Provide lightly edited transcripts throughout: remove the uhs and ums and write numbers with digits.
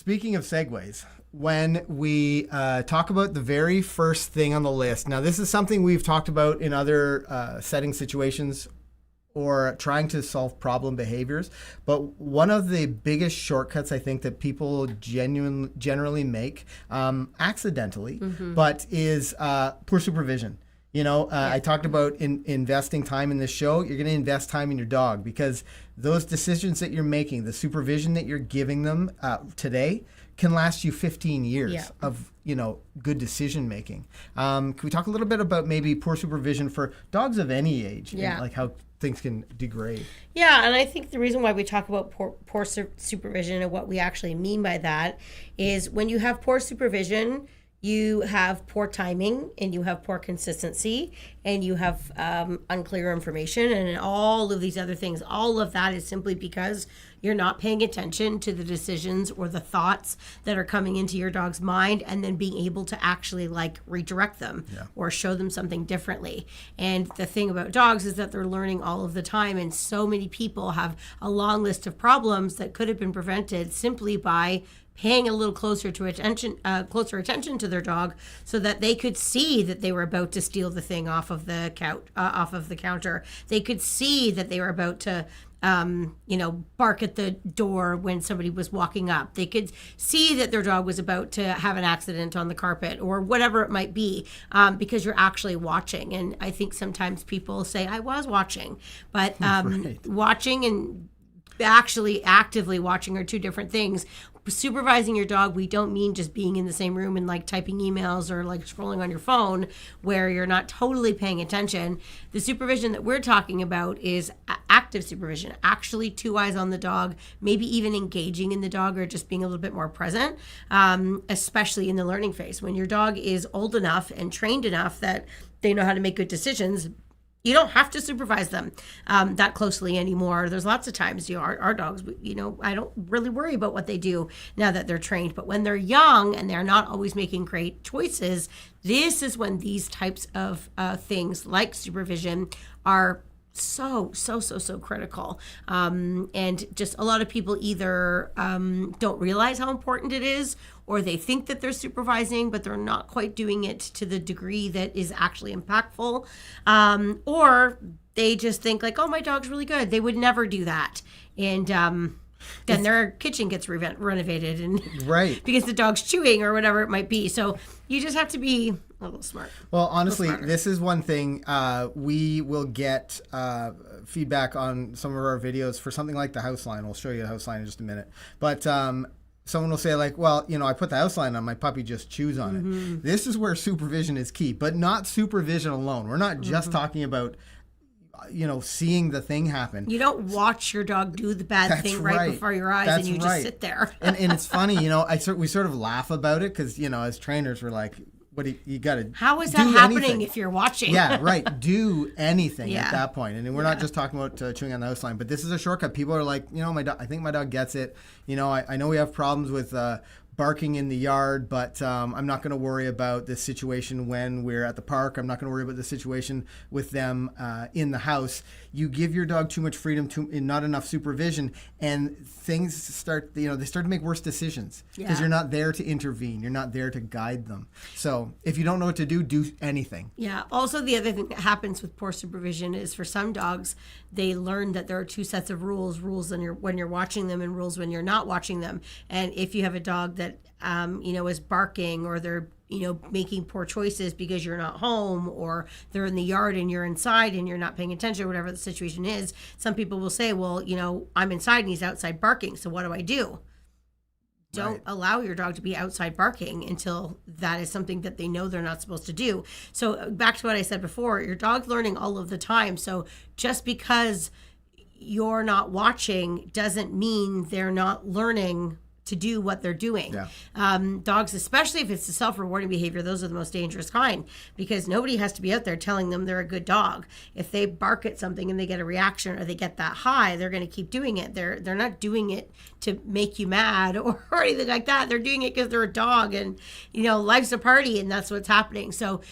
Speaking of segues, when we talk about the very first thing on the list, now this is something we've talked about in other setting situations or trying to solve problem behaviors, but one of the biggest shortcuts I think that people generally make accidentally, but is poor supervision. I talked about investing time in this show. You're going to invest time in your dog because those decisions that you're making, the supervision that you're giving them today can last you 15 years of, good decision making. Can we talk a little bit about maybe poor supervision for dogs of any age? And like how things can degrade? Yeah, and I think the reason why we talk about poor supervision and what we actually mean by that is when you have poor supervision, you have poor timing and you have poor consistency and you have unclear information and all of these other things. All of that is simply because you're not paying attention to the decisions or the thoughts that are coming into your dog's mind and then being able to actually redirect them or show them something differently. And the thing about dogs is that they're learning all of the time, and so many people have a long list of problems that could have been prevented simply by paying a little closer attention to their dog, so that they could see that they were about to steal the thing off of the counter. They could see that they were about to bark at the door when somebody was walking up. They could see that their dog was about to have an accident on the carpet or whatever it might be, because you're actually watching. And I think sometimes people say, I was watching, but watching and actually actively watching are two different things. Supervising your dog, we don't mean just being in the same room and typing emails or scrolling on your phone where you're not totally paying attention. The supervision that we're talking about is active supervision, actually 2 eyes on the dog, maybe even engaging in the dog or just being a little bit more present, especially in the learning phase. When your dog is old enough and trained enough that they know how to make good decisions, you don't have to supervise them that closely anymore. There's lots of times, our dogs, I don't really worry about what they do now that they're trained. But when they're young and they're not always making great choices, this is when these types of things like supervision are so critical. And just a lot of people either don't realize how important it is, or they think that they're supervising, but they're not quite doing it to the degree that is actually impactful. Or they just think oh, my dog's really good. They would never do that. And then their kitchen gets renovated and because the dog's chewing or whatever it might be. So you just have to be a little smart. Well, honestly, this is one thing we will get feedback on some of our videos for something like the house line. We'll show you the house line in just a minute. But someone will say I put the house line on, my puppy just chews on it. This is where supervision is key, but not supervision alone. We're not just talking about seeing the thing happen. You don't watch your dog do the bad thing right before your eyes and you just sit there. and it's funny, we sort of laugh about it because, as trainers, we're like, what do you got to How is that happening if you're watching? Yeah, right. Do anything at that point. And we're not just talking about chewing on the house line, but this is a shortcut. People are like, my dog, I think my dog gets it. I know we have problems with barking in the yard, but I'm not going to worry about this situation when we're at the park. I'm not going to worry about the situation with them in the house. You give your dog too much freedom and not enough supervision, and things start, they start to make worse decisions because you're not there to intervene. You're not there to guide them. So if you don't know what to do anything. Yeah. Also, the other thing that happens with poor supervision is for some dogs, they learn that there are two sets of rules when you're watching them and rules when you're not watching them. And if you have a dog that, is barking or they're, making poor choices because you're not home, or they're in the yard and you're inside and you're not paying attention, or whatever the situation is, some people will say, well, I'm inside and he's outside barking. So what do I do? Don't allow your dog to be outside barking until that is something that they know they're not supposed to do. So back to what I said before, your dog's learning all of the time. So just because you're not watching doesn't mean they're not learning to do what they're doing. Dogs, especially if it's a self-rewarding behavior, those are the most dangerous kind, because nobody has to be out there telling them they're a good dog. If they bark at something and they get a reaction or they get that high, they're going to keep doing it. They're not doing it to make you mad or anything like that. They're doing it because they're a dog and, life's a party and that's what's happening. So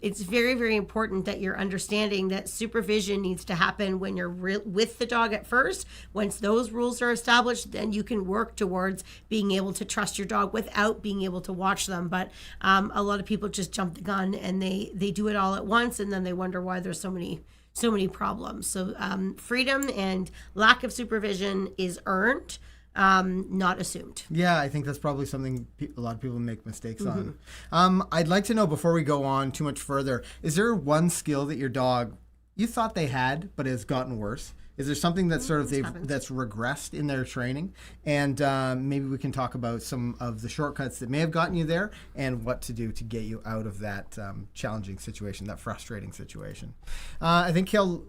it's very, very important that you're understanding that supervision needs to happen when you're with the dog at first. Once those rules are established, then you can work towards being able to trust your dog without being able to watch them. But a lot of people just jump the gun and they do it all at once, and then they wonder why there's so many problems. So freedom and lack of supervision is earned, not assumed. Yeah, I think that's probably something a lot of people make mistakes on. I'd like to know, before we go on too much further, is there one skill that your dog, you thought they had, but has gotten worse? Is there something that's that's regressed in their training? And maybe we can talk about some of the shortcuts that may have gotten you there and what to do to get you out of that challenging situation, that frustrating situation. I think Kale,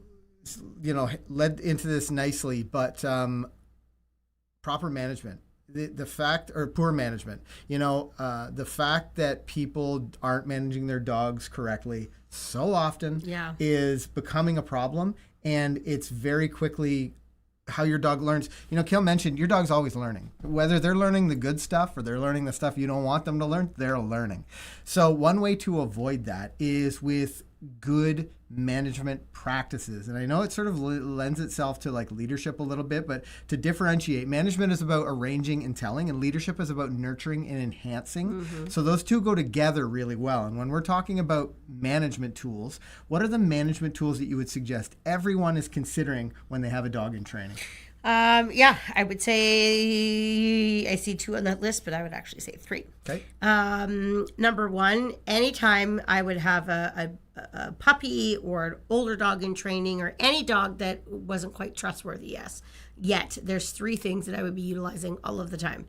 led into this nicely, but proper management. The fact, or poor management, the fact that people aren't managing their dogs correctly so often is becoming a problem. And it's very quickly how your dog learns. Kale mentioned your dog's always learning. Whether they're learning the good stuff or they're learning the stuff you don't want them to learn, they're learning. So one way to avoid that is with good management practices. And I know it sort of lends itself to like leadership a little bit, but to differentiate, management is about arranging and telling, and leadership is about nurturing and enhancing. So those two go together really well. And when we're talking about management tools, what are the management tools that you would suggest everyone is considering when they have a dog in training? I would say I see 2 on that list, but I would actually say 3. Okay. Number 1, anytime I would have a puppy or an older dog in training, or any dog that wasn't quite trustworthy yet, there's 3 things that I would be utilizing all of the time.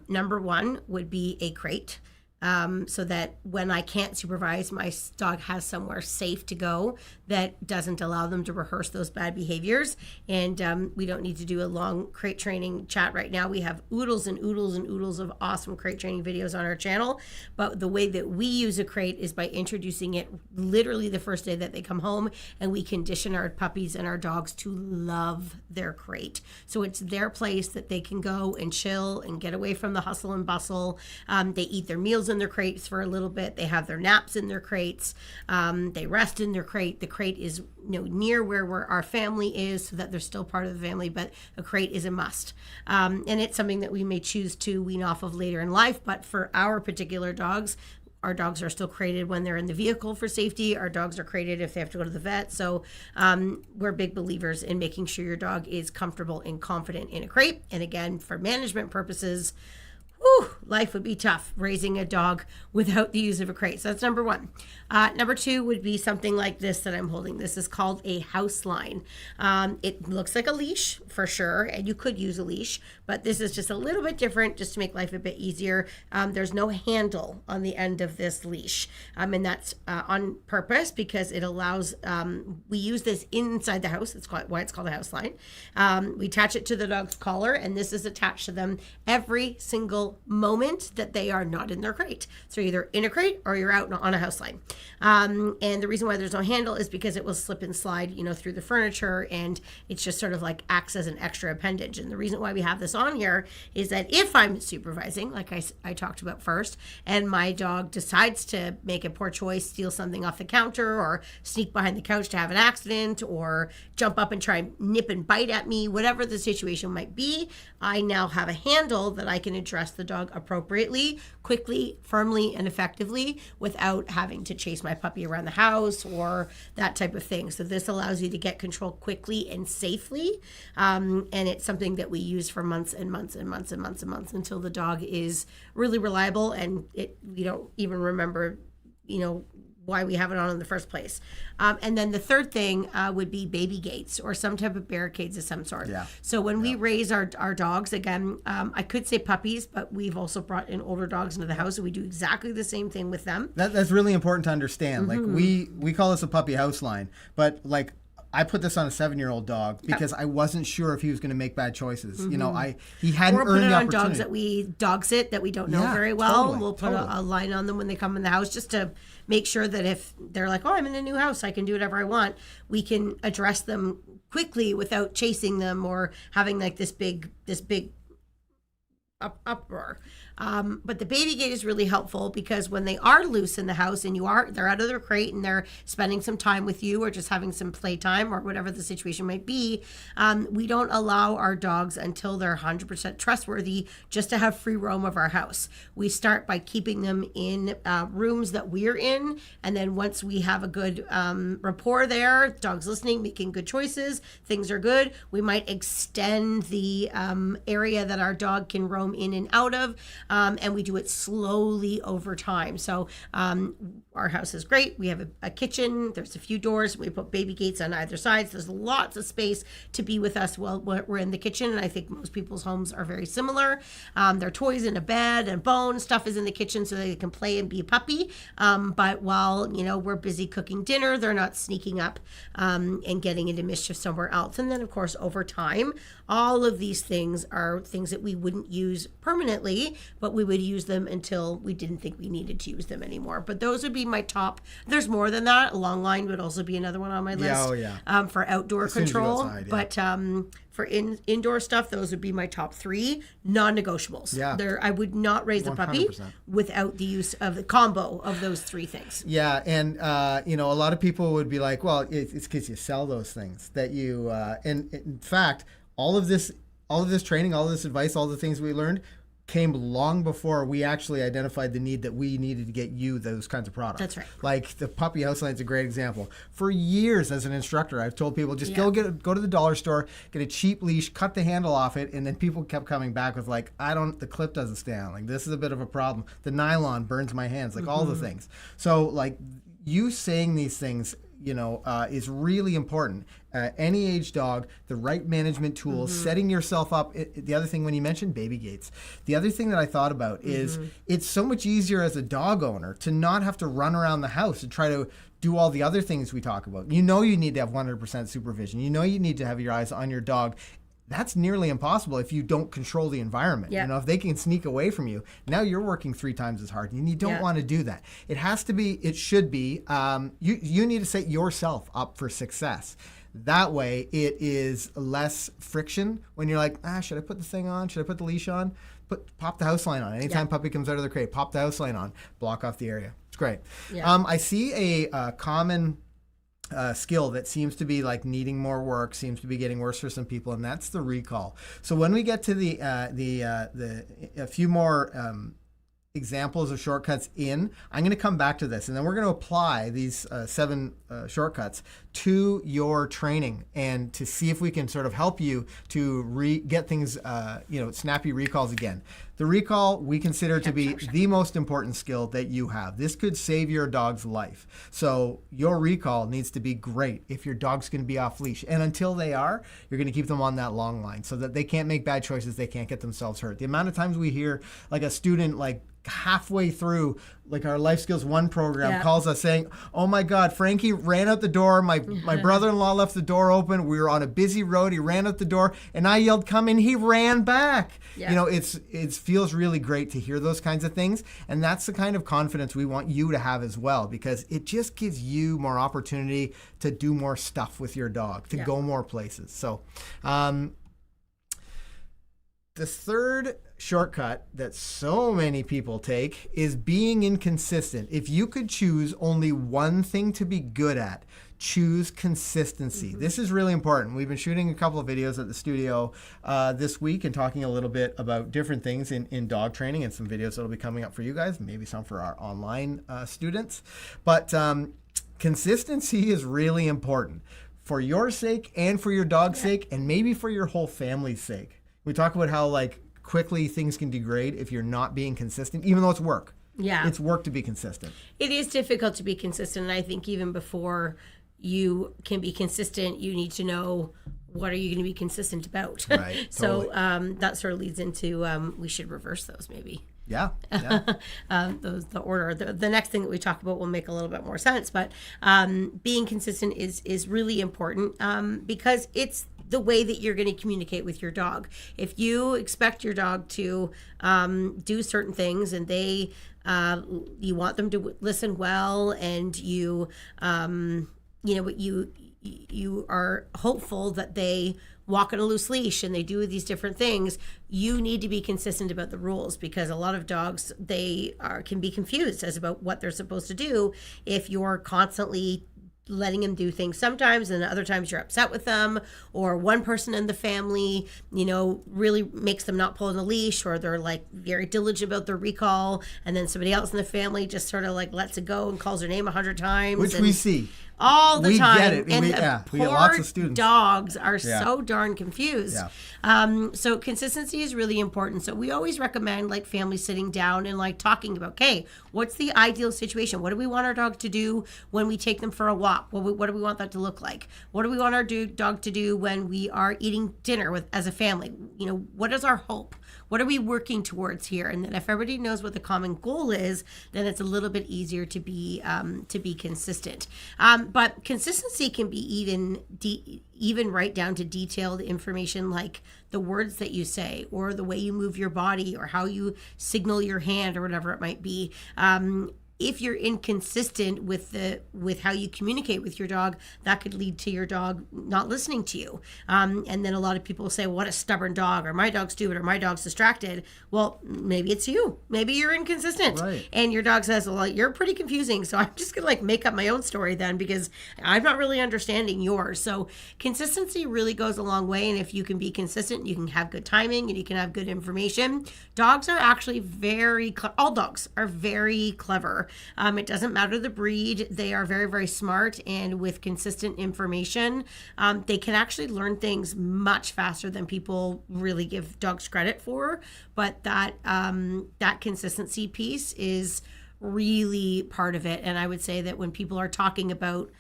Number 1 would be a crate. So that when I can't supervise, my dog has somewhere safe to go that doesn't allow them to rehearse those bad behaviors. And we don't need to do a long crate training chat right now. We have oodles and oodles and oodles of awesome crate training videos on our channel. But the way that we use a crate is by introducing it literally the first day that they come home, and we condition our puppies and our dogs to love their crate. So it's their place that they can go and chill and get away from the hustle and bustle. They eat their meals in their crates for a little bit. They have their naps in their crates. They rest in their crate. The crate is near where our family is, so that they're still part of the family, but a crate is a must. And it's something that we may choose to wean off of later in life, but for our particular dogs, our dogs are still crated when they're in the vehicle for safety. Our dogs are crated if they have to go to the vet. So we're big believers in making sure your dog is comfortable and confident in a crate. And again, for management purposes, life would be tough raising a dog without the use of a crate. So that's number 1. Number 2 would be something like this that I'm holding. This is called a house line. It looks like a leash for sure, and you could use a leash, but this is just a little bit different just to make life a bit easier. There's no handle on the end of this leash, and that's on purpose because it allows, we use this inside the house. That's why it's called a house line. We attach it to the dog's collar, and this is attached to them every single moment that they are not in their crate. So either in a crate or you're out on a house line. And the reason why there's no handle is because it will slip and slide, through the furniture, and it's just sort of like acts as an extra appendage. And the reason why we have this on here is that if I'm supervising, like I talked about first, and my dog decides to make a poor choice, steal something off the counter, or sneak behind the couch to have an accident, or jump up and try and nip and bite at me, whatever the situation might be, I now have a handle that I can address the dog appropriately, quickly, firmly, and effectively without having to chase my puppy around the house or that type of thing. So this allows you to get control quickly and safely. And it's something that we use for months and months and months and months and months until the dog is really reliable and we don't even remember, why we have it on in the first place. And then the third thing would be baby gates or some type of barricades of some sort. Yeah. So when we raise our dogs, again, I could say puppies, but we've also brought in older dogs into the house, and we do exactly the same thing with them. That's really important to understand. Like we call this a puppy house line, but like I put this on a 7-year-old dog because I wasn't sure if he was going to make bad choices. He hadn't or put earned it the on opportunity. dogs that we dog sit that we don't know very well. We'll put a line on them when they come in the house just to make sure that if they're like, I'm in a new house, I can do whatever I want, we can address them quickly without chasing them or having like this big uproar. But the baby gate is really helpful because when they are loose in the house and they're out of their crate and they're spending some time with you or just having some playtime or whatever the situation might be, we don't allow our dogs until they're 100% trustworthy just to have free roam of our house. We start by keeping them in rooms that we're in, and then once we have a good rapport there, dog's listening, making good choices, things are good, we might extend the area that our dog can roam in and out of, and we do it slowly over time. So our house is great. We have a kitchen. There's a few doors. We put baby gates on either side. So there's lots of space to be with us while we're in the kitchen. And I think most people's homes are very similar. Their toys in a bed and bone stuff is in the kitchen so they can play and be a puppy. But while, we're busy cooking dinner, they're not sneaking up and getting into mischief somewhere else. And then, of course, over time, all of these things are things that we wouldn't use permanently, but we would use them until we didn't think we needed to use them anymore. But those would be my top. There's more than that. A long line would also be another one on my list. For outdoor control. Outside, But for indoor stuff, those would be my top 3 non-negotiables. I would not raise 100%. A puppy without the use of the combo of those 3 things. Yeah, and a lot of people would be like, well, it's because you sell those things that you. And in fact, all of this training, all of this advice, all the things we learned came long before we actually identified the need that we needed to get you those kinds of products. That's right. Like the puppy house line is a great example. For years as an instructor, I've told people just go to the dollar store, get a cheap leash, cut the handle off it, and then people kept coming back with like, the clip doesn't stay on. Like this is a bit of a problem. The nylon burns my hands, like all the things. So like you saying these things, is really important. Any age dog, the right management tools, setting yourself up. The other thing when you mentioned baby gates, the other thing that I thought about is it's so much easier as a dog owner to not have to run around the house and try to do all the other things we talk about. You need to have 100% supervision. You need to have your eyes on your dog. That's nearly impossible if you don't control the environment. Yep. If they can sneak away from you, now you're working 3 times as hard, and you don't want to do that. It should be, you need to set yourself up for success. That way it is less friction when you're like, should I put the thing on? Should I put the leash on? Pop the house line on. Anytime puppy comes out of the crate, pop the house line on, block off the area. It's great. Yeah. I see a common skill that seems to be like needing more work, seems to be getting worse for some people, and that's the recall. So when we get to a few more examples of shortcuts I'm going to come back to this, and then we're going to apply these 7 shortcuts to your training and to see if we can sort of help you to get things, snappy recalls again. The recall we consider to be the most important skill that you have. This could save your dog's life. So your recall needs to be great if your dog's going to be off leash. And until they are, you're going to keep them on that long line so that they can't make bad choices, they can't get themselves hurt. The amount of times we hear like a student like halfway through like our Life Skills 1 program calls us saying, oh my God, Frankie ran out the door. My brother-in-law left the door open. We were on a busy road. He ran out the door and I yelled, come in. He ran back. Yeah. It feels really great to hear those kinds of things. And that's the kind of confidence we want you to have as well, because it just gives you more opportunity to do more stuff with your dog, to go more places. So, the third shortcut that so many people take is being inconsistent. If you could choose only one thing to be good at, choose consistency. This is really important. We've been shooting a couple of videos at the studio this week and talking a little bit about different things in dog training, and some videos that will be coming up for you guys, maybe some for our online students. But consistency is really important for your sake and for your dog's sake, and maybe for your whole family's sake. We talk about how like quickly things can degrade if you're not being consistent, even though it's work. Yeah. It's work to be consistent. It is difficult to be consistent. And I think even before you can be consistent, you need to know what are you going to be consistent about. Right. So that sort of leads into we should reverse those maybe. Yeah. The order. The next thing that we talk about will make a little bit more sense. But being consistent is really important because it's the way that you're going to communicate with your dog. If you expect your dog to do certain things and you want them to listen well, and you are hopeful that they walk on a loose leash and they do these different things, you need to be consistent about the rules, because a lot of dogs, can be confused as about what they're supposed to do if you're constantly letting them do things sometimes, and other times you're upset with them, or one person in the family, really makes them not pull on the leash, or they're like very diligent about their recall, and then somebody else in the family just sort of like lets it go and calls their name 100 times. Which we see. All the time. Get it. And we get lots of students. Dogs are so darn confused. Yeah. So consistency is really important. So we always recommend like families sitting down and like talking about, okay, what's the ideal situation? What do we want our dog to do when we take them for a walk? What do we want that to look like? What do we want our dog to do when we are eating dinner as a family? What is our hope? What are we working towards here? And then if everybody knows what the common goal is, then it's a little bit easier to be consistent. But consistency can be even right down to detailed information, like the words that you say, or the way you move your body, or how you signal your hand, or whatever it might be. If you're inconsistent with how you communicate with your dog, that could lead to your dog not listening to you. And then a lot of people say, what a stubborn dog, or my dog's stupid, or my dog's distracted. Well, maybe it's you. Maybe you're inconsistent. Right. And your dog says, well, you're pretty confusing, so I'm just going to make up my own story then, because I'm not really understanding yours. So consistency really goes a long way. And if you can be consistent, you can have good timing and you can have good information. Dogs are actually all dogs are very clever. It doesn't matter the breed. They are very, very smart, and with consistent information, they can actually learn things much faster than people really give dogs credit for. But that consistency piece is really part of it. And I would say that when people are talking about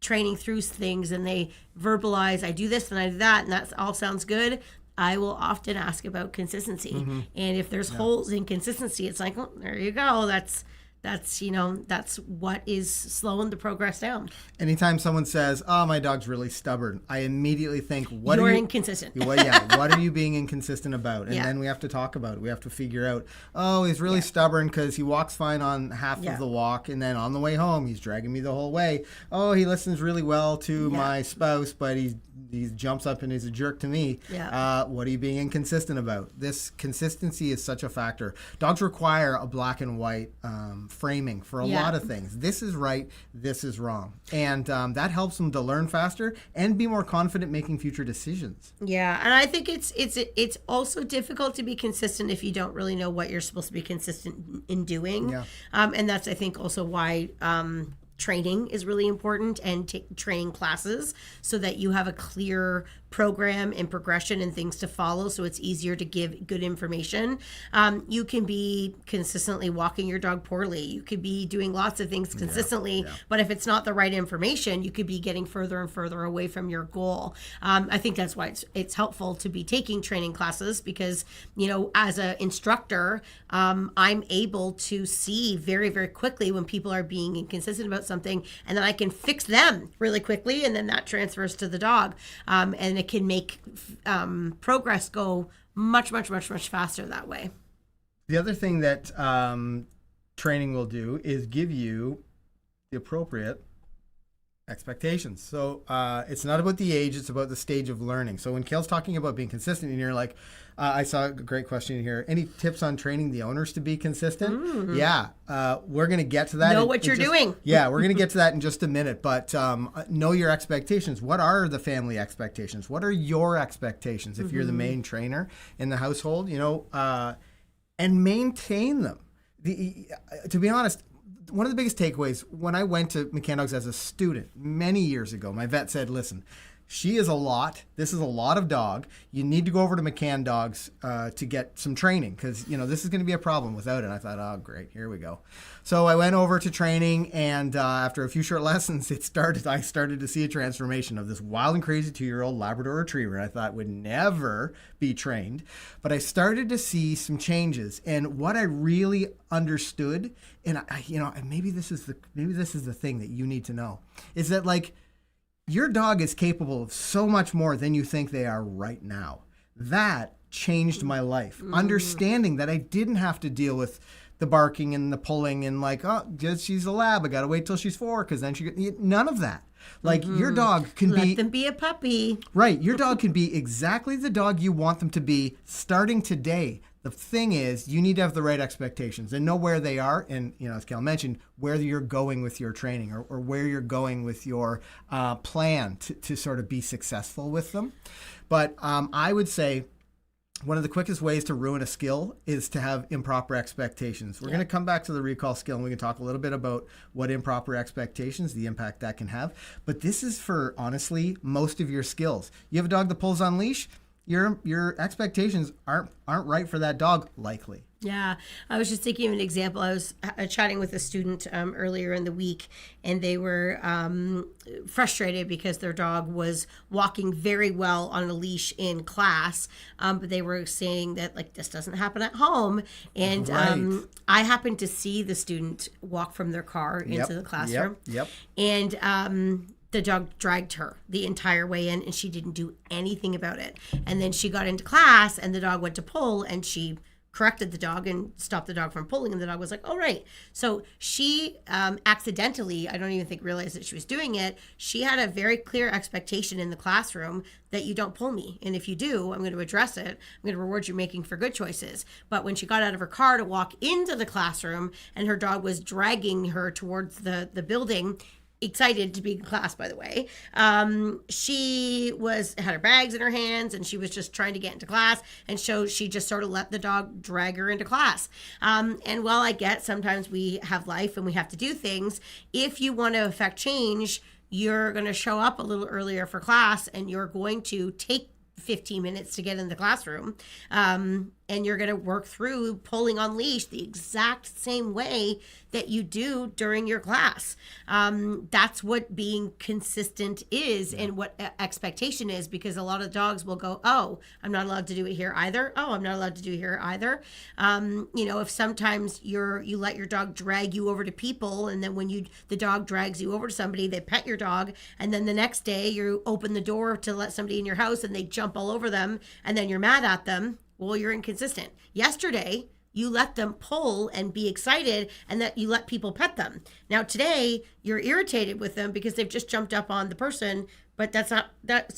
training through things and they verbalize, I do this and I do that, and that all sounds good, I will often ask about consistency. Mm-hmm. And if there's holes in consistency, it's like, oh, there you go. That's what is slowing the progress down. Anytime someone says, "Oh, my dog's really stubborn," I immediately think, You're inconsistent. What are you being inconsistent about? And then we have to talk about it. We have to figure out, oh, he's really stubborn because he walks fine on half of the walk, and then on the way home, he's dragging me the whole way. Oh, he listens really well to my spouse, but he jumps up and he's a jerk to me. Yeah. What are you being inconsistent about? This consistency is such a factor. Dogs require a black and white framing for a lot of things. This is right, this is wrong. And that helps them to learn faster and be more confident making future decisions. Yeah, and I think it's also difficult to be consistent if you don't really know what you're supposed to be consistent in doing. Yeah. And that's, I think, also why training is really important, and training classes, so that you have a clear program and progression and things to follow, so it's easier to give good information. You can be consistently walking your dog poorly. You could be doing lots of things consistently, but if it's not the right information, you could be getting further and further away from your goal. I think that's why it's helpful to be taking training classes, because, as an instructor, I'm able to see very, very quickly when people are being inconsistent about something, and then I can fix them really quickly, and then that transfers to the dog. And it can make progress go much, much, much, much faster that way. The other thing that training will do is give you the appropriate expectations. So it's not about the age, it's about the stage of learning. So when Kale's talking about being consistent, and you're like, I saw a great question here. Any tips on training the owners to be consistent? Mm-hmm. Yeah, we're going to get to that. Know what you're doing. Yeah, we're going to get to that in just a minute. But know your expectations. What are the family expectations? What are your expectations if you're the main trainer in the household? And maintain them. To be honest, one of the biggest takeaways when I went to McCann Dogs as a student many years ago, my vet said, listen, she is a lot. This is a lot of dog. You need to go over to McCann Dogs to get some training, because, this is going to be a problem without it. And I thought, oh, great, here we go. So I went over to training, and after a few short lessons, I started to see a transformation of this wild and crazy 2-year-old Labrador Retriever I thought would never be trained. But I started to see some changes, and what I really understood, and maybe this is the thing that you need to know, is that your dog is capable of so much more than you think they are right now. That changed my life. Understanding that I didn't have to deal with the barking and the pulling and like, oh, she's a lab. I got to wait till she's 4 because then none of that. Like your dog can Let them be a puppy. Right. Your dog can be exactly the dog you want them to be starting today. The thing is, you need to have the right expectations and know where they are. And, as Cal mentioned, where you're going with your training or where you're going with your plan to sort of be successful with them. But I would say one of the quickest ways to ruin a skill is to have improper expectations. We're going to come back to the recall skill and we can talk a little bit about what improper expectations, the impact that can have. But this is for, honestly, most of your skills. You have a dog that pulls on leash, your expectations aren't right for that dog, likely. Yeah, I was just thinking of an example. I was chatting with a student earlier in the week, and they were frustrated because their dog was walking very well on a leash in class, but they were saying that like this doesn't happen at home. And Right. I happened to see the student walk from their car into the classroom. Yep. And the dog dragged her the entire way in, and she didn't do anything about it. And then she got into class, and the dog went to pull, and she corrected the dog and stopped the dog from pulling, and the dog was like, "Oh, right." So she accidentally, I don't even think realized that she was doing it. She had a very clear expectation in the classroom that you don't pull me, and if you do, I'm going to address it. I'm going to reward you making for good choices. But when she got out of her car to walk into the classroom, and her dog was dragging her towards the building, excited to be in class, by the way. She had her bags in her hands, and she was just trying to get into class, and so she just sort of let the dog drag her into class. And while I get sometimes we have life and we have to do things, if you want to affect change, you're going to show up a little earlier for class, and you're going to take 15 minutes to get in the classroom, and you're going to work through pulling on leash the exact same way that you do during your class. That's what being consistent is, and what expectation is, because a lot of dogs will go, "Oh, I'm not allowed to do it here either. Oh, I'm not allowed to do it here either." If sometimes you let your dog drag you over to people, and then when the dog drags you over to somebody, they pet your dog, and then the next day you open the door to let somebody in your house and they jump all over them, and then you're mad at them. Well, you're inconsistent. Yesterday, you let them pull and be excited, and that you let people pet them. Now today, you're irritated with them because they've just jumped up on the person, but that's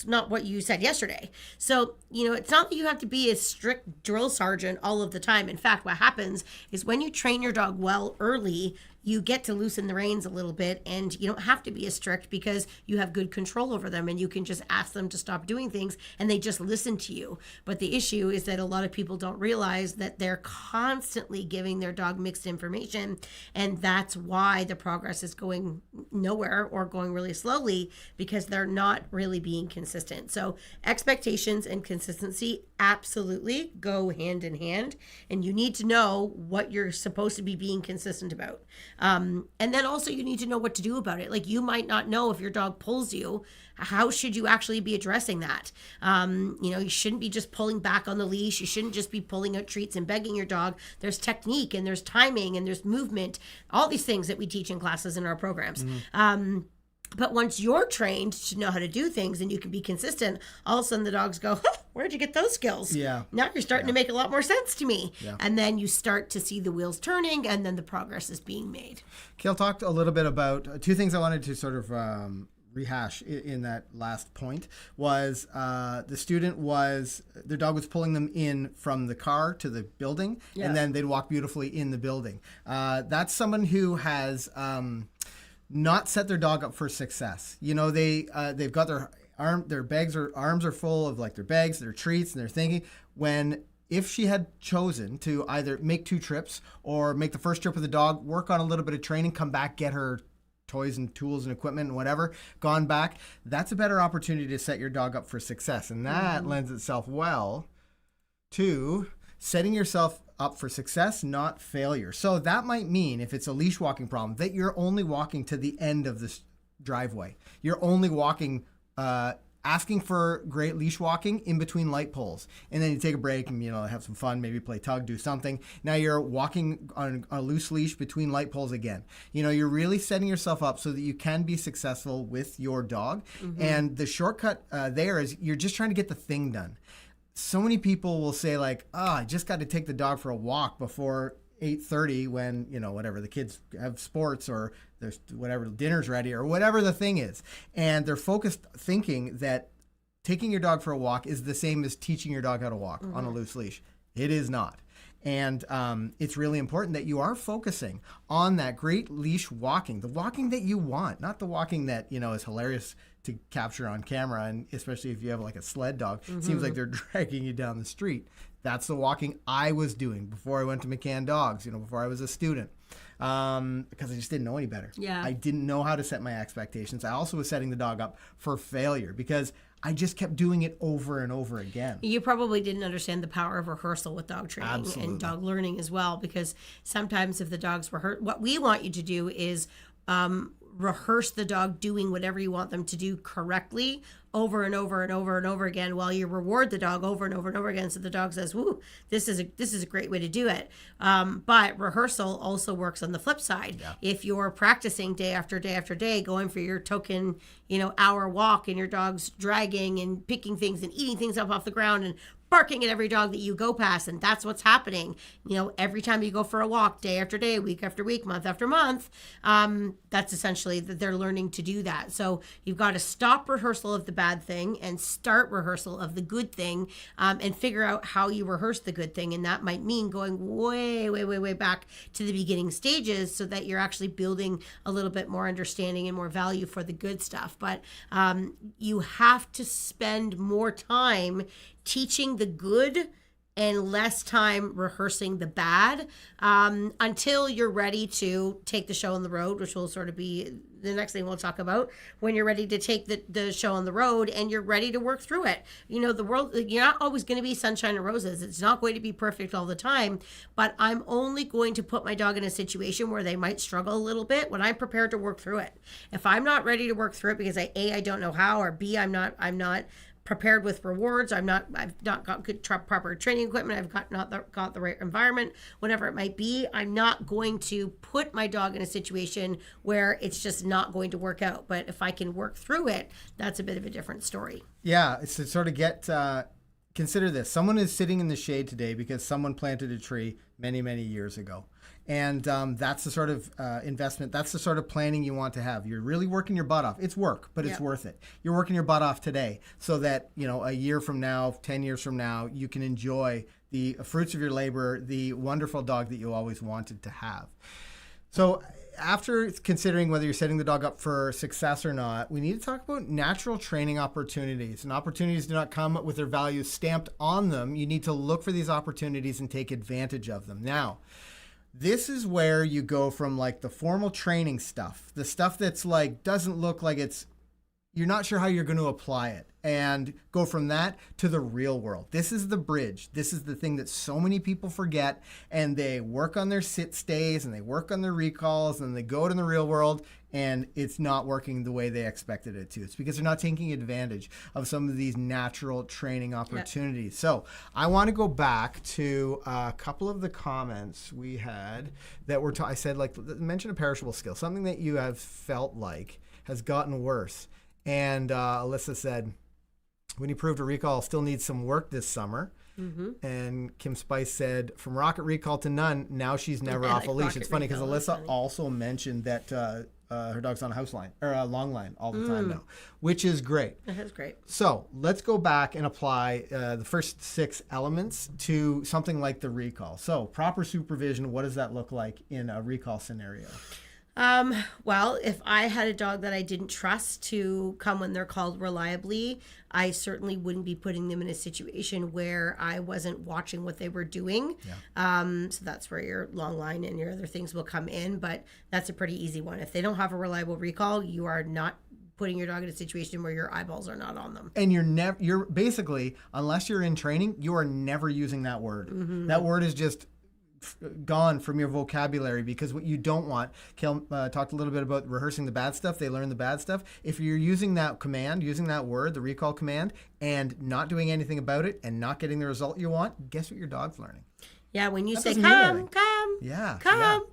not what you said yesterday. So, it's not that you have to be a strict drill sergeant all of the time. In fact, what happens is when you train your dog well early, you get to loosen the reins a little bit, and you don't have to be as strict because you have good control over them, and you can just ask them to stop doing things and they just listen to you. But the issue is that a lot of people don't realize that they're constantly giving their dog mixed information, and that's why the progress is going nowhere or going really slowly, because they're not really being consistent. So expectations and consistency absolutely go hand in hand, and you need to know what you're supposed to be being consistent about. And then also you need to know what to do about it. Like, you might not know if your dog pulls you. How should you actually be addressing that? You shouldn't be just pulling back on the leash. You shouldn't just be pulling out treats and begging your dog. There's technique, and there's timing, and there's movement, all these things that we teach in classes in our programs. But once you're trained to know how to do things and you can be consistent, all of a sudden the dogs go, "Where'd you get those skills?" Yeah. Now you're starting to make a lot more sense to me. Yeah. And then you start to see the wheels turning, and then the progress is being made. Kale talked a little bit about two things I wanted to sort of rehash in that last point. Was the student their dog was pulling them in from the car to the building, and then they'd walk beautifully in the building. That's someone who has not set their dog up for success. They've got their arms are full of like their bags, their treats, and they're thinking, if she had chosen to either make 2 trips or make the first trip with the dog, work on a little bit of training, come back, get her toys and tools and equipment and whatever, gone back, that's a better opportunity to set your dog up for success. And that lends itself well to setting yourself up for success, not failure. So that might mean, if it's a leash walking problem, that you're only walking to the end of this driveway. You're only walking, asking for great leash walking in between light poles. And then you take a break and, have some fun, maybe play tug, do something. Now you're walking on a loose leash between light poles again. You're really setting yourself up so that you can be successful with your dog. And the shortcut there is you're just trying to get the thing done. So many people will say like, I just got to take the dog for a walk before 8:30 when, whatever, the kids have sports or there's whatever, dinner's ready or whatever the thing is. And they're focused thinking that taking your dog for a walk is the same as teaching your dog how to walk on a loose leash. It is not. And it's really important that you are focusing on that great leash walking, the walking that you want, not the walking that, is hilarious to capture on camera. And especially if you have like a sled dog, it seems like they're dragging you down the street. That's the walking I was doing before I went to McCann Dogs, before I was a student, because I just didn't know any better. Yeah. I didn't know how to set my expectations. I also was setting the dog up for failure because I just kept doing it over and over again. You probably didn't understand the power of rehearsal with dog training Absolutely. and dog learning as well, because sometimes if the dogs rehearse, what we want you to do is rehearse the dog doing whatever you want them to do correctly over and over and over and over again, while you reward the dog over and over and over again. So the dog says, "Woo, this is a great way to do it." But rehearsal also works on the flip side. Yeah. If you're practicing day after day after day, going for your token, hour walk, and your dog's dragging and picking things and eating things up off the ground and barking at every dog that you go past, and that's what's happening. Every time you go for a walk, day after day, week after week, month after month, that's essentially that they're learning to do that. So you've got to stop rehearsal of the bad thing and start rehearsal of the good thing, and figure out how you rehearse the good thing. And that might mean going way, way, way, way back to the beginning stages, so that you're actually building a little bit more understanding and more value for the good stuff. But you have to spend more time teaching the good and less time rehearsing the bad, until you're ready to take the show on the road, which will sort of be the next thing we'll talk about. When you're ready to take the show on the road and you're ready to work through it. The world, you're not always going to be sunshine and roses. It's not going to be perfect all the time, but I'm only going to put my dog in a situation where they might struggle a little bit when I'm prepared to work through it. If I'm not ready to work through it because I don't know how, or B, I'm not prepared with rewards, I've not got good proper training equipment, I've not got the right environment, whatever it might be, I'm not going to put my dog in a situation where it's just not going to work out. But if I can work through it, that's a bit of a different story. Yeah, it's to sort of consider this. Someone is sitting in the shade today because someone planted a tree many, many years ago. And that's the sort of investment, that's the sort of planning you want to have. You're really working your butt off. It's work, but it's worth it. You're working your butt off today so that, a year from now, 10 years from now, you can enjoy the fruits of your labor, the wonderful dog that you always wanted to have. So after considering whether you're setting the dog up for success or not, we need to talk about natural training opportunities. And opportunities do not come with their values stamped on them. You need to look for these opportunities and take advantage of them. Now, this is where you go from like the formal training stuff, the stuff that's like doesn't look like you're not sure how you're going to apply it, and go from that to the real world. This is the bridge. This is the thing that so many people forget, and they work on their sit stays and they work on their recalls and they go to the real world and it's not working the way they expected it to. It's because they're not taking advantage of some of these natural training opportunities. Yeah. So I want to go back to a couple of the comments we had that were, I said, like, mention a perishable skill, something that you have felt like has gotten worse. And Alyssa said, when he proved a recall, still needs some work this summer. Mm-hmm. And Kim Spice said, from rocket recall to none, now she's never off a leash. It's funny because Alyssa also mentioned that her dog's on a house line or a long line all the time now, which is great. That is great. So let's go back and apply the first 6 elements to something like the recall. So proper supervision, what does that look like in a recall scenario? Well, if I had a dog that I didn't trust to come when they're called reliably, I certainly wouldn't be putting them in a situation where I wasn't watching what they were doing. Yeah. So that's where your long line and your other things will come in, but that's a pretty easy one. If they don't have a reliable recall, you are not putting your dog in a situation where your eyeballs are not on them. And you're basically, unless you're in training, you are never using that word. Mm-hmm. That word is just gone from your vocabulary, because what you don't want, Kel talked a little bit about rehearsing the bad stuff. They learn the bad stuff. If you're using that command, using that word, the recall command, and not doing anything about it and not getting the result you want, guess what your dog's learning? Yeah, when you say, come, yeah, come,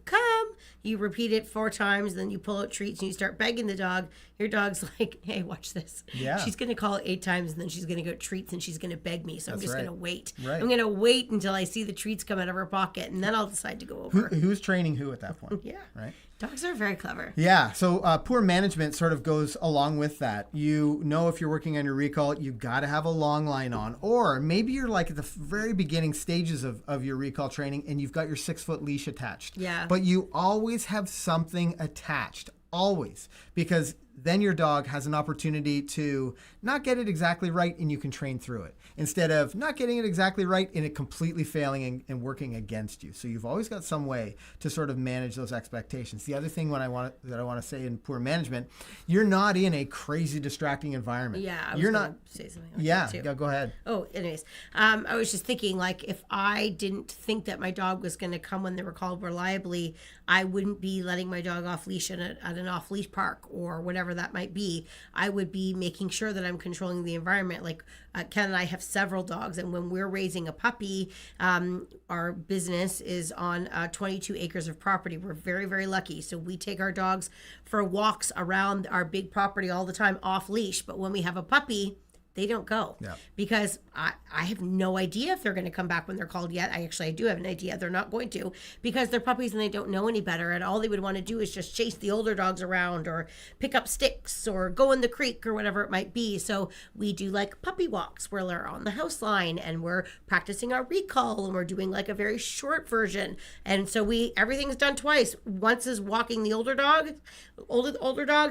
you repeat it 4 times, then you pull out treats and you start begging the dog. Your dog's like, hey, watch this. Yeah. She's going to call it 8 times and then she's going to go treats and she's going to beg me. So I'm just right. going to wait. Right. I'm going to wait until I see the treats come out of her pocket and then I'll decide to go over. Who's training who at that point? Yeah. Right. Dogs are very clever. Yeah, so poor management sort of goes along with that. You know, if you're working on your recall, you got to have a long line on. Or maybe you're like at the very beginning stages of your recall training and you've got your 6-foot leash attached. Yeah. But you always have something attached, always, because then your dog has an opportunity to not get it exactly right and you can train through it instead of not getting it exactly right and it completely failing and working against you. So you've always got some way to sort of manage those expectations. The other thing that I want to say in poor management, you're not in a crazy distracting environment. Yeah, I was you're gonna not say something like that too. Yeah, go ahead. Oh, anyways, I was just thinking, like, if I didn't think that my dog was going to come when they were called reliably, I wouldn't be letting my dog off leash at an off leash park or whatever that might be. I would be making sure that I'm controlling the environment. Like Ken and I have several dogs, and when we're raising a puppy, our business is on 22 acres of property. We're very, very lucky. So we take our dogs for walks around our big property all the time off leash. But when we have a puppy, they don't go because I have no idea if they're going to come back when they're called yet. I do have an idea. They're not going to because they're puppies and they don't know any better. And all they would want to do is just chase the older dogs around or pick up sticks or go in the creek or whatever it might be. So we do like puppy walks where they're on the house line and we're practicing our recall and we're doing like a very short version. And so everything's done twice. Once is walking the older dogs,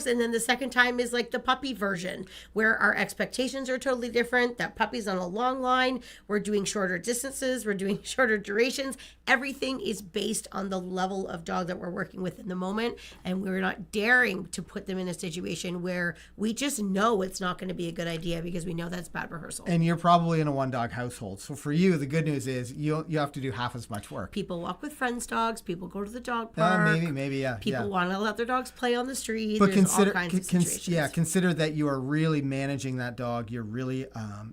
and then the second time is like the puppy version where our expectations are totally different. That puppy's on a long line. We're doing shorter distances. We're doing shorter durations. Everything is based on the level of dog that we're working with in the moment. And we're not daring to put them in a situation where we just know it's not going to be a good idea because we know that's bad rehearsal. And you're probably in a 1-dog household. So for you, the good news is you have to do half as much work. People walk with friends' dogs. People go to the dog park. Maybe, yeah. People want to let their dogs play on the street. But There's all kinds of situations. Consider that you are really managing that dog. You're really,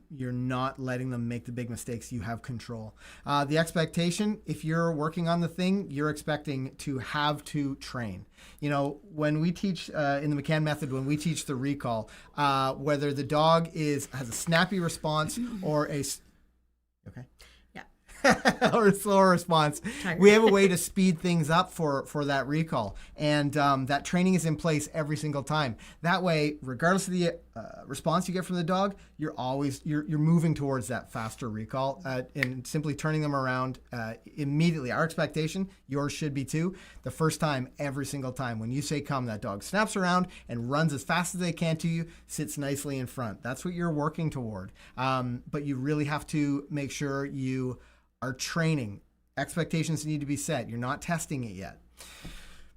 you're not letting them make the big mistakes. You have control. The expectation, if you're working on the thing, you're expecting to have to train. You know, when we teach in the McCann method, when we teach the recall, whether the dog has a snappy response or okay. Or a slower response. We have a way to speed things up for that recall, and that training is in place every single time. That way, regardless of the response you get from the dog, you're moving towards that faster recall and simply turning them around immediately. Our expectation, yours should be too, the first time, every single time. When you say come, that dog snaps around and runs as fast as they can to you, sits nicely in front. That's what you're working toward. But you really have to make sure you are training. Expectations need to be set. You're not testing it yet.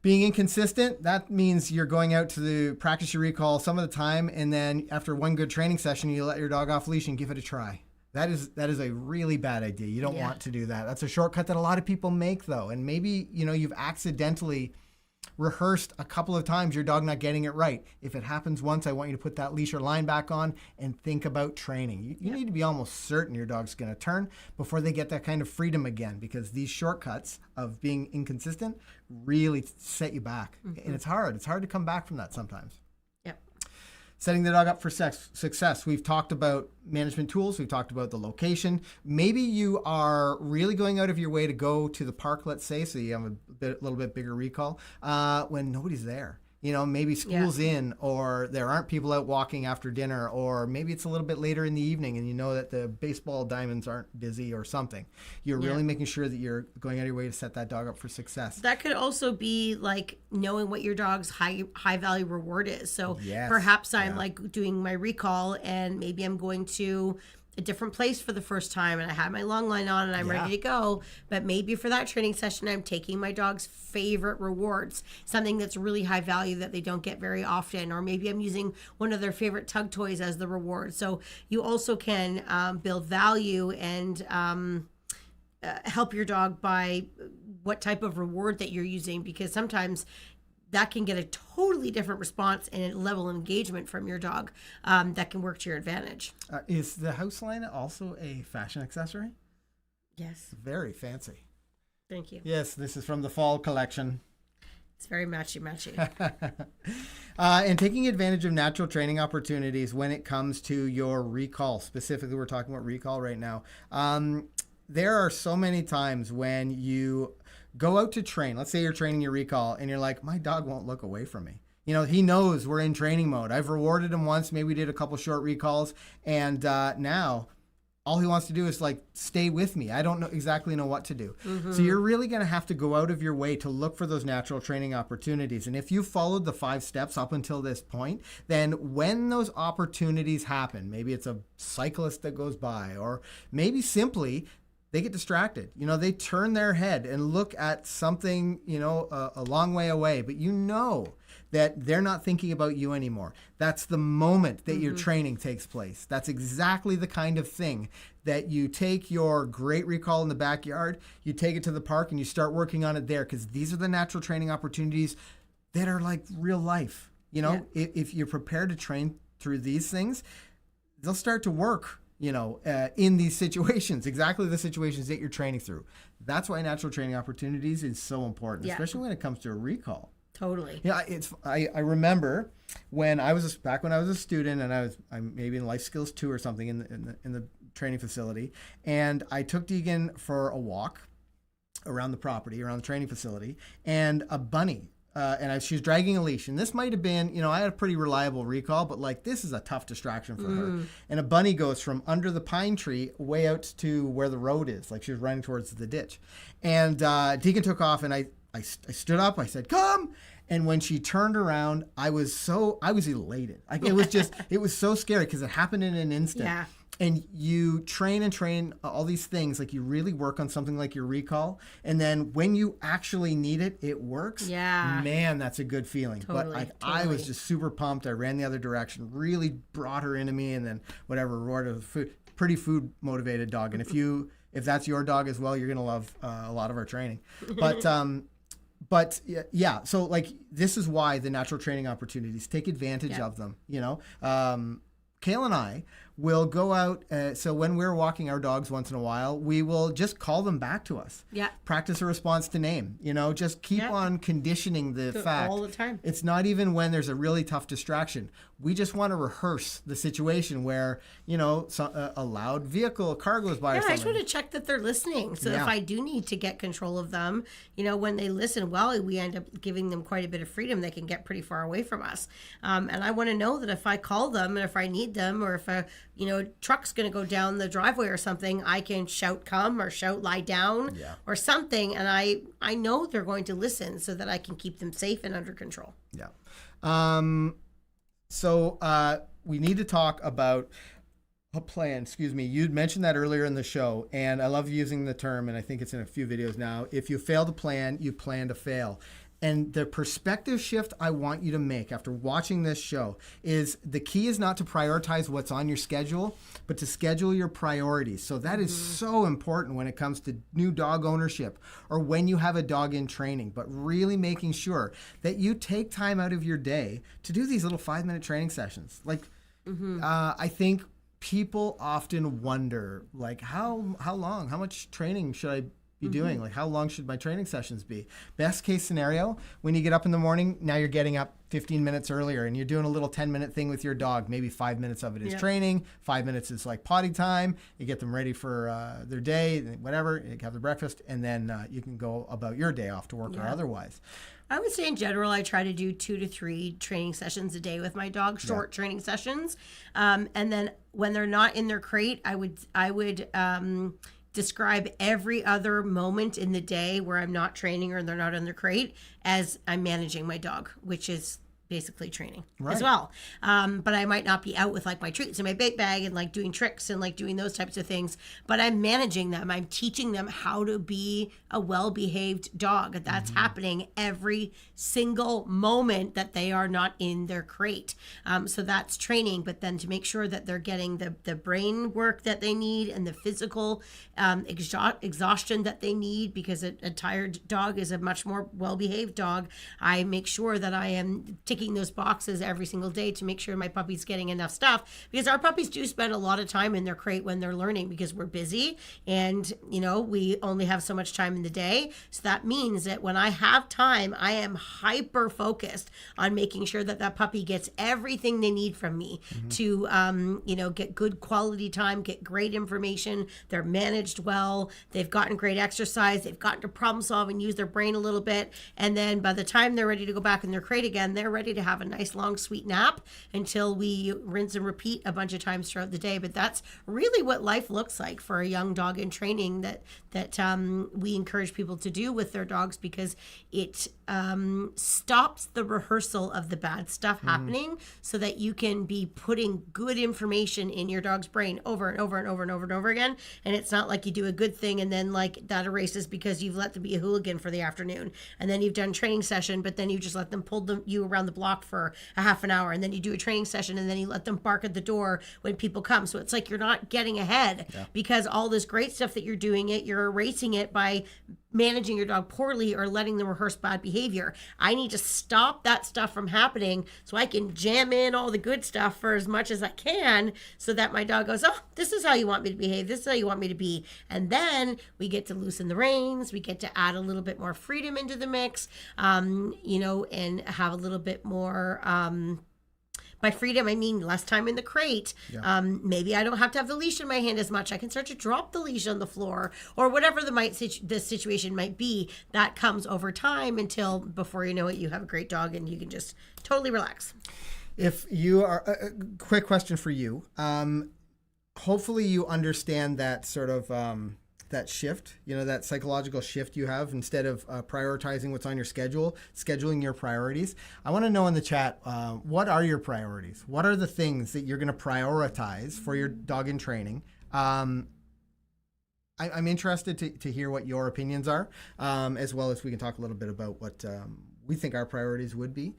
Being inconsistent, that means you're going out to practice your recall some of the time, and then after one good training session, you let your dog off leash and give it a try. That is a really bad idea. You don't want to do that. That's a shortcut that a lot of people make, though. And maybe, you've accidentally rehearsed a couple of times your dog not getting it right. If it happens once, I want you to put that leash or line back on and think about training. You need to be almost certain your dog's going to turn before they get that kind of freedom again, because these shortcuts of being inconsistent really set you back. And it's hard. It's hard to come back from that sometimes. Setting the dog up for success. We've talked about management tools. We've talked about the location. Maybe you are really going out of your way to go to the park, let's say, so you have a little bit bigger recall when nobody's there. Maybe school's in, or there aren't people out walking after dinner, or maybe it's a little bit later in the evening and you know that the baseball diamonds aren't busy or something. You're really making sure that you're going out of your way to set that dog up for success. That could also be like knowing what your dog's high value reward is. So perhaps I'm like doing my recall and maybe I'm going to a different place for the first time and I have my long line on and I'm ready to go. But maybe for that training session, I'm taking my dog's favorite rewards, something that's really high value that they don't get very often. Or maybe I'm using one of their favorite tug toys as the reward. So you also can build value and help your dog by what type of reward that you're using, because sometimes that can get a totally different response and a level of engagement from your dog that can work to your advantage. Is the house line also a fashion accessory? Yes. Very fancy. Thank you. Yes, this is from the fall collection. It's very matchy. And taking advantage of natural training opportunities when it comes to your recall. Specifically, we're talking about recall right now. There are so many times when you go out to train. Let's say you're training your recall and you're like, my dog won't look away from me. He knows we're in training mode. I've rewarded him once. Maybe we did a couple short recalls. And now all he wants to do is stay with me. I don't exactly know what to do. So you're really going to have to go out of your way to look for those natural training opportunities. And if you followed the 5 steps up until this point, then when those opportunities happen, maybe it's a cyclist that goes by, or maybe simply they get distracted. They turn their head and look at something, a long way away, but that they're not thinking about you anymore. That's the moment that your training takes place. That's exactly the kind of thing that you take your great recall in the backyard, you take it to the park and you start working on it there, because these are the natural training opportunities that are like real life. If you're prepared to train through these things, they'll start to work in these situations, exactly the situations that you're training through. That's why natural training opportunities is so important, especially when it comes to a recall. Totally. Yeah, I remember when I was a student, and I'm maybe in Life Skills 2 or something in the training facility, and I took Deegan for a walk around the property, around the training facility, and a bunny. She was dragging a leash, and this might have been, I had a pretty reliable recall, but this is a tough distraction for her. And a bunny goes from under the pine tree way out to where the road is, she was running towards the ditch. And Deegan took off, and I stood up, I said, come. And when she turned around, I was elated. It was so scary because it happened in an instant. Yeah. And you train all these things, you really work on something like your recall. And then when you actually need it, it works. Yeah. Man, that's a good feeling. Totally, I was just super pumped. I ran the other direction, really brought her into me, and then rewarded with food. Pretty food motivated dog. And if that's your dog as well, you're going to love a lot of our training. But yeah, so this is why the natural training opportunities, take advantage of them. Kale and I will go out. So when we're walking our dogs once in a while, we will just call them back to us. Yeah. Practice a response to name. Just keep on conditioning the fact. All the time. It's not even when there's a really tough distraction. We just want to rehearse the situation where, a loud vehicle, a car goes by or something. I just want to check that they're listening. So if I do need to get control of them, when they listen, we end up giving them quite a bit of freedom. They can get pretty far away from us. And I want to know that if I call them and if I need them, or if a truck's going to go down the driveway or something, I can shout come or shout lie down or something. And I know they're going to listen so that I can keep them safe and under control. Yeah. So we need to talk about a plan. Excuse me. You'd mentioned that earlier in the show, and I love using the term, and I think it's in a few videos now. If you fail to plan, you plan to fail. And the perspective shift I want you to make after watching this show is the key is not to prioritize what's on your schedule, but to schedule your priorities. So that is so important when it comes to new dog ownership or when you have a dog in training, but really making sure that you take time out of your day to do these little 5-minute training sessions. I think people often wonder, how long, how much training should I be doing? How long should my training sessions be? Best case scenario, when you get up in the morning, now you're getting up 15 minutes earlier and you're doing a little 10-minute thing with your dog. Maybe 5 minutes of it is training, 5 minutes is potty time. You get them ready for their day, whatever, you have their breakfast, and then you can go about your day off to work or otherwise. I would say in general, I try to do 2 to 3 training sessions a day with my dog, short training sessions. And then when they're not in their crate, I would describe every other moment in the day where I'm not training or they're not in their crate as I'm managing my dog, which is basically training as well. But I might not be out with my treats in my bait bag and doing tricks and doing those types of things, but I'm managing them. I'm teaching them how to be a well-behaved dog. That's happening every single moment that they are not in their crate. So that's training, but then to make sure that they're getting the brain work that they need and the physical exhaustion that they need, because a tired dog is a much more well-behaved dog. I make sure that I am taking ticking those boxes every single day to make sure my puppy's getting enough stuff, because our puppies do spend a lot of time in their crate when they're learning, because we're busy and, we only have so much time in the day. So that means that when I have time, I am hyper focused on making sure that puppy gets everything they need from me to, get good quality time, get great information. They're managed well. They've gotten great exercise. They've gotten to problem solve and use their brain a little bit. And then by the time they're ready to go back in their crate again, they're ready to have a nice long sweet nap until we rinse and repeat a bunch of times throughout the day. But that's really what life looks like for a young dog in training that we encourage people to do with their dogs, because it stops the rehearsal of the bad stuff happening, so that you can be putting good information in your dog's brain over and over and over and over and over again. And it's not like you do a good thing and then like that erases because you've let them be a hooligan for the afternoon, and then you've done training session, but then you just let them pull you around the block for a half an hour, and then you do a training session, and then you let them bark at the door when people come. So it's like you're not getting ahead, because all this great stuff that you're doing you're erasing it by managing your dog poorly or letting them rehearse bad behavior. I need to stop that stuff from happening so I can jam in all the good stuff for as much as I can, so that my dog goes, oh, this is how you want me to behave. This is how you want me to be. And then we get to loosen the reins. We get to add a little bit more freedom into the mix, and have a little bit more, by freedom, I mean less time in the crate. Yeah. Maybe I don't have to have the leash in my hand as much. I can start to drop the leash on the floor, or whatever the situation might be. That comes over time until, before you know it, you have a great dog and you can just totally relax. If you are, a quick question for you. Hopefully you understand that sort of that shift, that psychological shift you have. Instead of prioritizing what's on your schedule, scheduling your priorities. I want to know in the chat, what are your priorities? What are the things that you're going to prioritize for your dog in training? I'm interested to hear what your opinions are, as well as we can talk a little bit about what we think our priorities would be.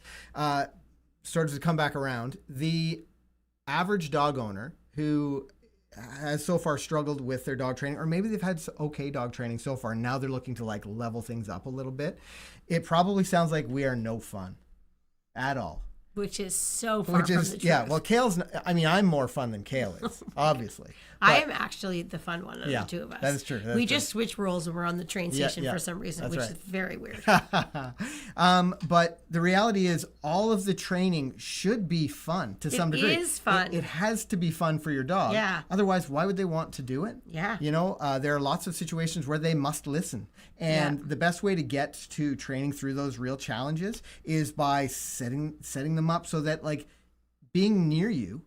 Sort of to come back around, the average dog owner who has so far struggled with their dog training, or maybe they've had okay dog training so far, now they're looking to like level things up a little bit. It probably sounds like we are no fun at all. Which is so far from the truth. Yeah, well, Kale's, I'm more fun than Kale is, obviously. But I am actually the fun one of the two of us. That is true. We just switch roles when we're on the train station for some reason, which is very weird. But the reality is all of the training should be fun to some degree. It is fun. It has to be fun for your dog. Yeah. Otherwise, why would they want to do it? Yeah. There are lots of situations where they must listen. And the best way to get to training through those real challenges is by setting them up so that like being near you,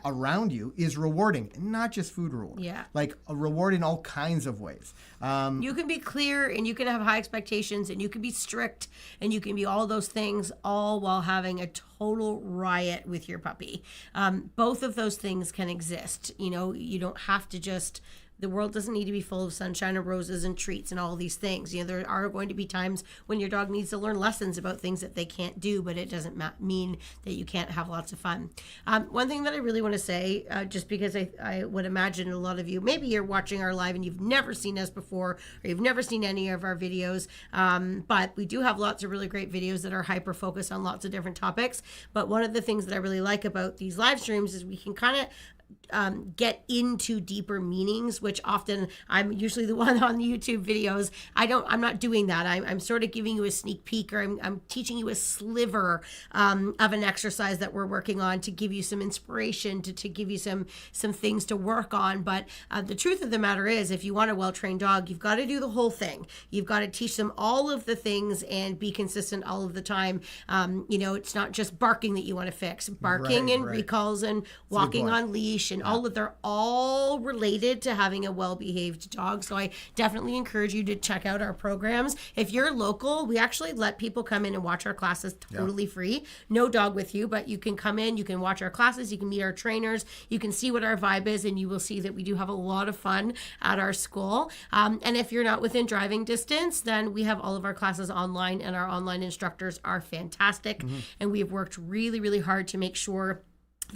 around you, is rewarding, not just food reward. Yeah. Like a reward in all kinds of ways. You can be clear and you can have high expectations and you can be strict and you can be all those things, all while having a total riot with your puppy. Both of those things can exist. You don't have to just... The world doesn't need to be full of sunshine and roses and treats and all these things. There are going to be times when your dog needs to learn lessons about things that they can't do, but it doesn't mean that you can't have lots of fun. One thing that I really want to say, just because I would imagine a lot of you, maybe you're watching our live and you've never seen us before, or you've never seen any of our videos, but we do have lots of really great videos that are hyper-focused on lots of different topics. But one of the things that I really like about these live streams is we can kind of get into deeper meanings, which often I'm usually the one on the YouTube videos. I'm not doing that. I'm sort of giving you a sneak peek, or I'm teaching you a sliver of an exercise that we're working on to give you some inspiration, to give you some things to work on. But the truth of the matter is, if you want a well-trained dog, you've got to do the whole thing. You've got to teach them all of the things and be consistent all of the time. It's not just barking that you want to fix. Barking and recalls and walking on leash and they're all related to having a well-behaved dog. So I definitely encourage you to check out our programs. If you're local, we actually let people come in and watch our classes totally free. No dog with you, but you can come in, you can watch our classes, you can meet our trainers, you can see what our vibe is, and you will see that we do have a lot of fun at our school. And if you're not within driving distance, then we have all of our classes online, and our online instructors are fantastic. And we've worked really, really hard to make sure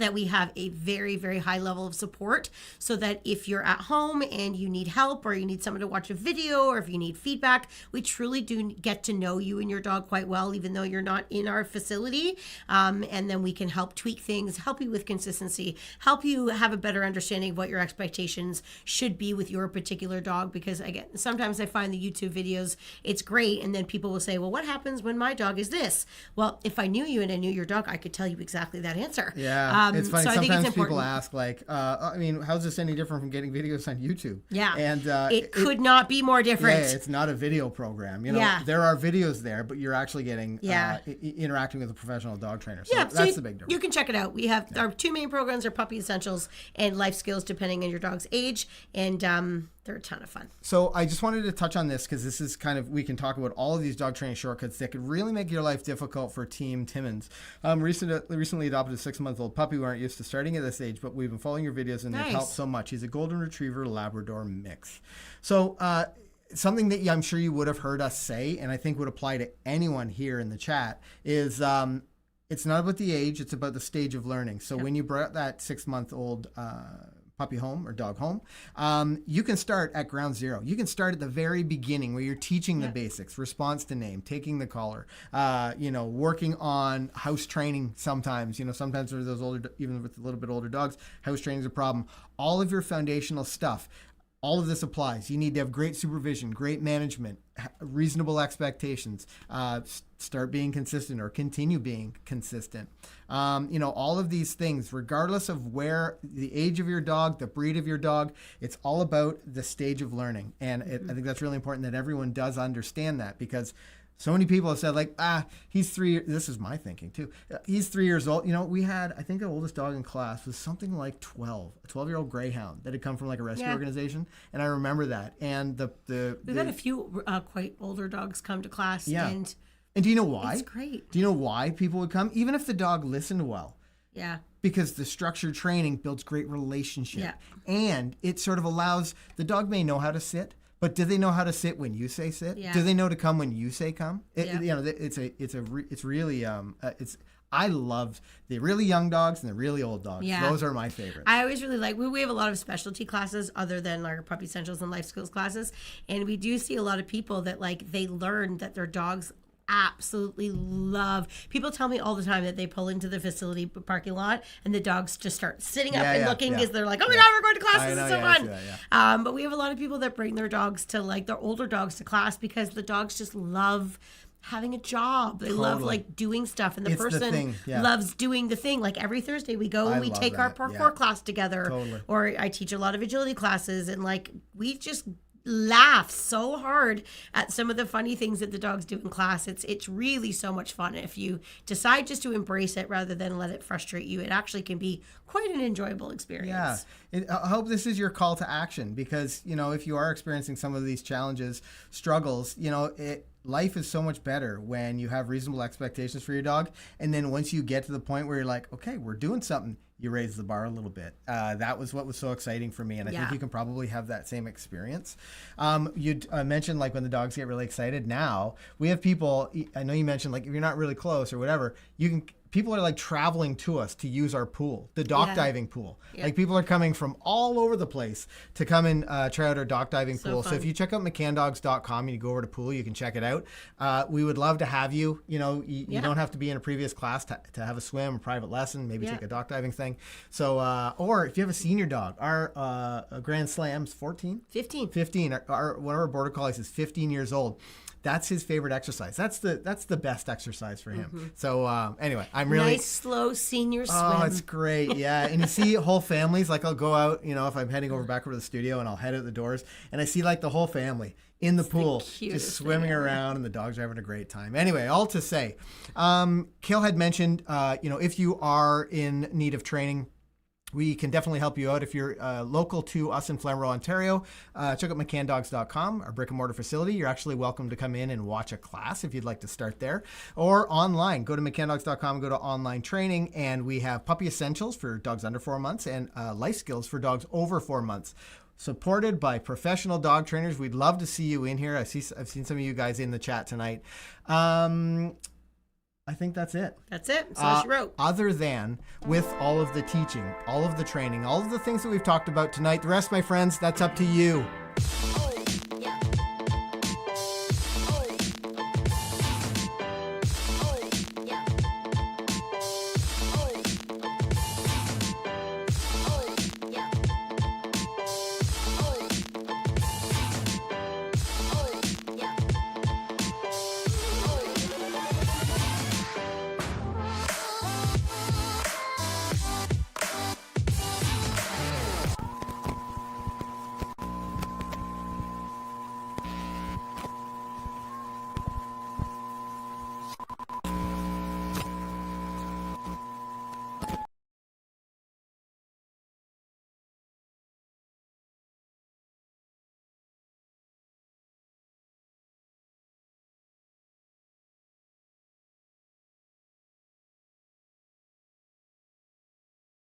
that we have a very, very high level of support, so that if you're at home and you need help, or you need someone to watch a video, or if you need feedback, we truly do get to know you and your dog quite well, even though you're not in our facility. And then we can help tweak things, help you with consistency, help you have a better understanding of what your expectations should be with your particular dog. Because again, sometimes I find the YouTube videos, it's great, and then people will say, well, what happens when my dog is this? Well, if I knew you and I knew your dog, I could tell you exactly that answer. Yeah, it's funny. So I think Sometimes it's important. people ask, like, I mean, how's this any different from getting videos on YouTube? Yeah, and it could not be more different. Yeah, it's not a video program. You know, Yeah. there are videos there, but you're actually getting Yeah. Interacting with a professional dog trainer. So Yeah, that's so the big difference. you can check it out. We have our two main programs are Puppy Essentials and Life Skills, depending on your dog's age, and they're a ton of fun. So I just wanted to touch on this because this is kind of, we can talk about all of these dog training shortcuts that could really make your life difficult for Team Timmins. Recently adopted a 6-month-old puppy. We aren't used to starting at this age, but we've been following your videos and they've Nice. helped so much. He's a Golden Retriever Labrador mix. So something that I'm sure you would have heard us say, and I think would apply to anyone here in the chat, is it's not about the age, it's about the stage of learning. So when you brought that 6-month-old puppy home or dog home, you can start at ground zero. You can start at the very beginning where you're teaching the basics, response to name, taking the collar, working on house training sometimes. Sometimes for those older, even with a little bit older dogs, house training is a problem. All of your foundational stuff. All of this applies. You need to have great supervision, great management, reasonable expectations, start being consistent or continue being consistent. All of these things, regardless of where the age of your dog, the breed of your dog, it's all about the stage of learning. And I think that's really important that everyone does understand that, because so many people have said, like, he's 3 years. This is my thinking too. He's 3 years old. We had, I think the oldest dog in class was something like 12, a 12-year-old greyhound that had come from like a rescue organization. And I remember that. And We've had a few quite older dogs come to class. Yeah. And do you know why? it's great. Do you know why people would come? Even if the dog listened well. Yeah. Because the structured training builds great relationship. Yeah. And it sort of allows, the dog may know how to sit, but do they know how to sit when you say sit? Yeah. Do they know to come when you say come? Yeah. I love the really young dogs and the really old dogs. Yeah. Those are my favorites. I always really like, we have a lot of specialty classes other than our Puppy Essentials and Life Skills classes. And we do see a lot of people that they learn that their dogs absolutely love. People tell me all the time that they pull into the facility parking lot and the dogs just start sitting up and looking because they're like, oh my God, we're going to class. This is so fun. But we have a lot of people that bring their dogs to their older dogs to class because the dogs just love having a job. They love doing stuff, and the person loves doing the thing. Like every Thursday we go and we take our parkour class together, or I teach a lot of agility classes, and we just laugh so hard at some of the funny things that the dogs do in class. It's really so much fun. If you decide just to embrace it rather than let it frustrate you, it actually can be quite an enjoyable experience. Yeah. I hope this is your call to action, because, if you are experiencing some of these challenges, struggles, life is so much better when you have reasonable expectations for your dog. And then once you get to the point where you're like, okay, we're doing something, you raise the bar a little bit. That was what was so exciting for me. And I think you can probably have that same experience. You mentioned when the dogs get really excited. Now we have people, I know you mentioned if you're not really close or whatever, people are traveling to us to use our pool, the dock diving pool. Yeah. People are coming from all over the place to come and try out our dock diving pool. Fun. So if you check out mccandogs.com and you go over to pool, you can check it out. We would love to have you. You don't have to be in a previous class to have a swim, a private lesson, maybe take a dock diving thing. So, or if you have a senior dog, our Grand Slam's 14? 15. 15. One of our border collies is 15 years old. That's his favorite exercise. That's the best exercise for him. Mm-hmm. So anyway, I'm really nice slow senior swim. Oh, it's great, yeah. And you see whole families. I'll go out, if I'm heading back over to the studio, and I'll head out the doors, and I see the whole family in the pool, just swimming around, and the dogs are having a great time. Anyway, all to say, Kale had mentioned, if you are in need of training, we can definitely help you out. If you're local to us in Flamborough, Ontario, check out mccandogs.com, our brick and mortar facility. You're actually welcome to come in and watch a class if you'd like to start there. Or online, go to mccandogs.com, go to online training, and we have Puppy Essentials for dogs under 4 months and Life Skills for dogs over 4 months. Supported by professional dog trainers. We'd love to see you in here. I've seen some of you guys in the chat tonight. I think that's it. That's it. That's all she wrote. Other than with all of the teaching, all of the training, all of the things that we've talked about tonight, the rest, my friends, that's up to you.